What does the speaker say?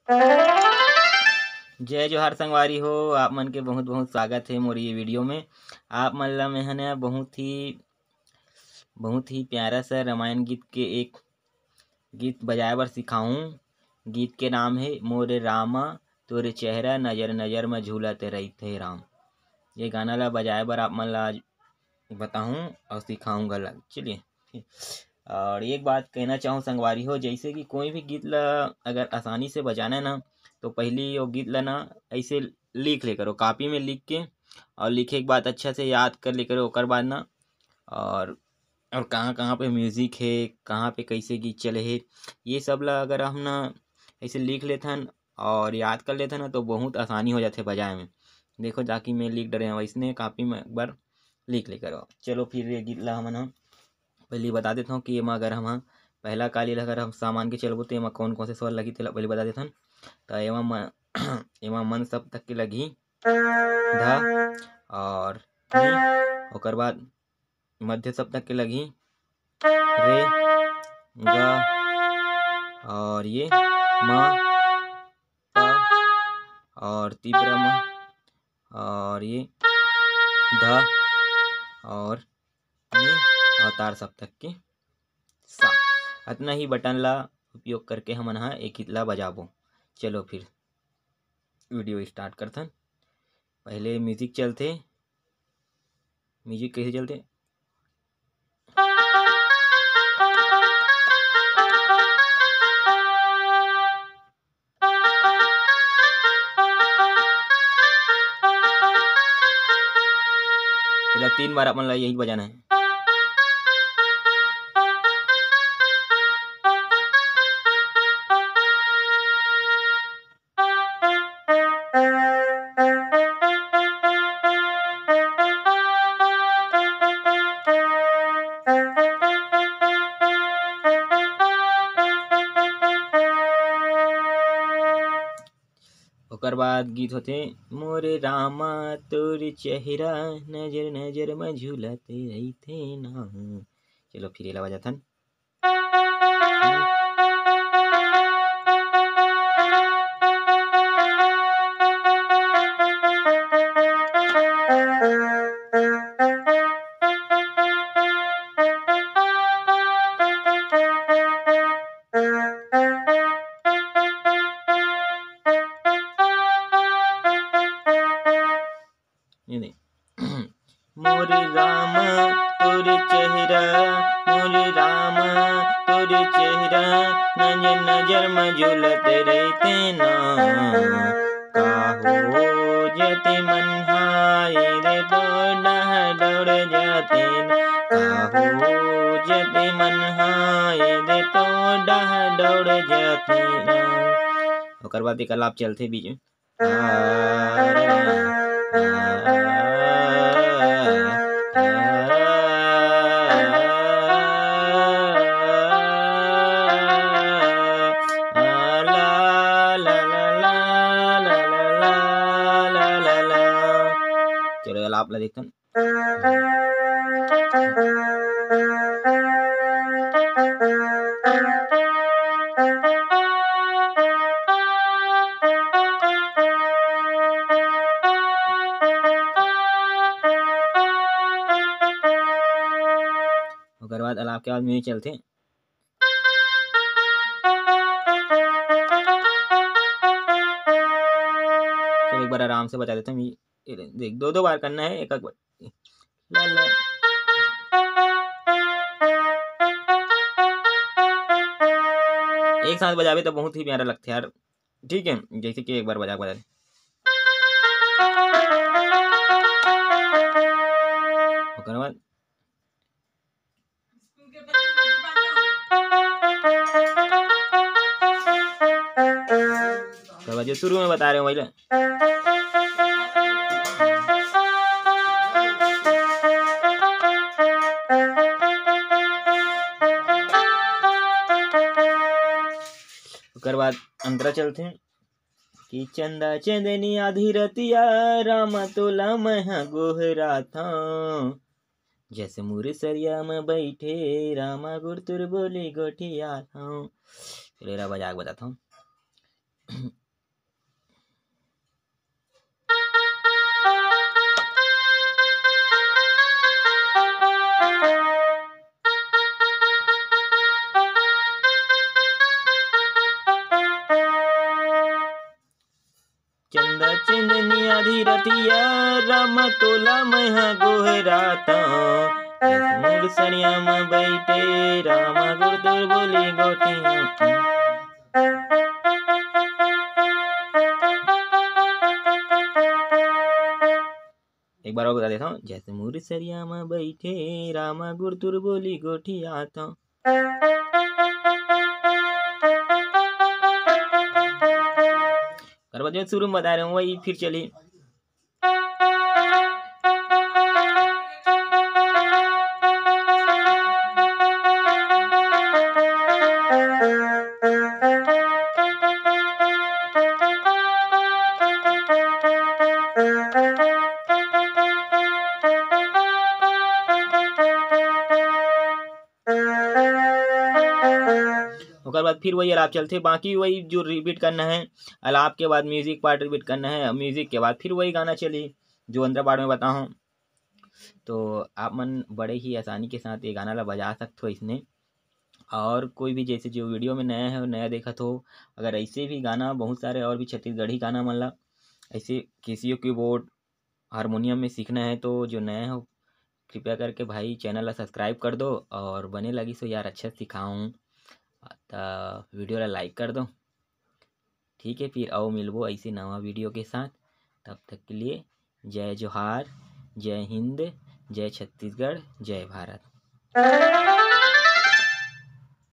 जय जोहार संगवारी हो। आप मन के बहुत बहुत स्वागत है मोर ये वीडियो में। आप मन ला मैं है बहुत ही प्यारा सा रामायण गीत के एक गीत बजाए बर सिखाऊं। गीत के नाम है मोरे रामा तोरे चेहरा नजर नजर में झूलते रहिथे राम। ये गाना ला बजाए बर आप मन ला आज बताऊं और सिखाऊंगा ला। चलिए, और एक बात कहना चाहूँ संगवारी हो, जैसे कि कोई भी गीत ला अगर आसानी से बजाना है ना, तो पहली वो गीत ला ना ऐसे लिख ले करो, कॉपी में लिख के, और लिखे के बाद अच्छा से याद कर ले करो। ओकर बाद ना और कहाँ कहाँ पे म्यूजिक है, कहाँ पे कैसे गीत चले है, ये सब ला अगर हम ना ऐसे लिख लेथन और याद कर लेथन ना, तो बहुत आसानी हो जाते बजाए में। देखो जाकि मैं लिख डरे हैं वैसने कॉपी में एक बार लिख ले करो। चलो फिर ये गीत ला हम पहले बता देता हूँ कि एमा अगर हम पहला काली अगर हम सामान के चलबो तो एमा कौन कौन से स्वर लगी तेला पहले बता देथन। तो एमा मन सब तक के लगी ध और नी, ओकर बाद मध्य सप्तक के लगी रे ग, और ये म प, और तीव्र म, और ये ध, और नी, और तार सप्तक के सा। इतना ही बटन ला उपयोग करके हमन हा एक गीत ला बजाबो। चलो फिर वीडियो स्टार्ट करथन। पहले म्यूजिक चलते। म्यूजिक कैसे चलते? पहला 3 बार अपन ला यही बजाना है। ओकर बाद गीत होते मोरे रामा तोर चेहरा नजर नजर में झूलते रहिथे ना। चलो फिर एला बजाथन। ये नहीं मोरे रामा तोरे चेहरा, मोरे रामा तोरे चेहरा नजर नजर में झूलते रहते ना। काहो जते मन हाय रे दौड़ जाते ना। काहो जते मन हाय रे दौड़ जाते ना। ओकर बाद एक अलाप चलते बीच में। चलो अलाप ला देखते ओकर बाद अलाप के बाद म्यूजिक चलते। चलो एक बार आराम से बता देता हूँ। देख 2 बार करना है, एक बार ला ला। एक साथ बजावे तो बहुत ही प्यारा लगता है यार। ठीक है, जैसे कि एक बार बजा दे। ओकर बाद जो शुरू में बता रहे हो वही। ओकर बाद अंतरा चलते कि चंदा चंदनी आधी रतिया राम तोला मैं गोहरा था। जैसे मुरसरिया में बैठे रामा गुरतुर बोले गोठिया था। चलेरा बजा के बताता हूँ। चंदा चंदनिया धीरतिया राम तोला मैं गोहराता मोर सरिया में बैठे राम गुरदुर बोली गोटिया। एक बार और बता देता हूँ। जैसे मोर सरिया में बैठे रामा गुरदुर बोली गोठी आता। जो शुरू में बता रहे हूँ वही फिर चलिए। उसके बाद फिर वही अलाप चलते, बाकी वही जो रिपीट करना है। अलाप के बाद म्यूजिक पार्ट रिपीट करना है, म्यूजिक के बाद फिर वही गाना चली जो 15 पार्ट में बताऊँ। तो आप मन बड़े ही आसानी के साथ ये गाना ला बजा सकते हो इसने। और कोई भी जैसे जो वीडियो में नया है और नया देखा तो अगर ऐसे भी गाना बहुत सारे और भी छत्तीसगढ़ी गाना मन ला ऐसे कैसियो कीबोर्ड हारमोनियम में सीखना है तो जो नया हो कृपया करके भाई चैनल ला सब्सक्राइब कर दो और बने लगी सो यार अच्छा सिखाऊँ तो वीडियो ला लाइक कर दो। ठीक है, फिर आओ मिलबो ऐसे नवा वीडियो के साथ। तब तक के लिए जय जोहार, जय हिंद, जय छत्तीसगढ़, जय भारत।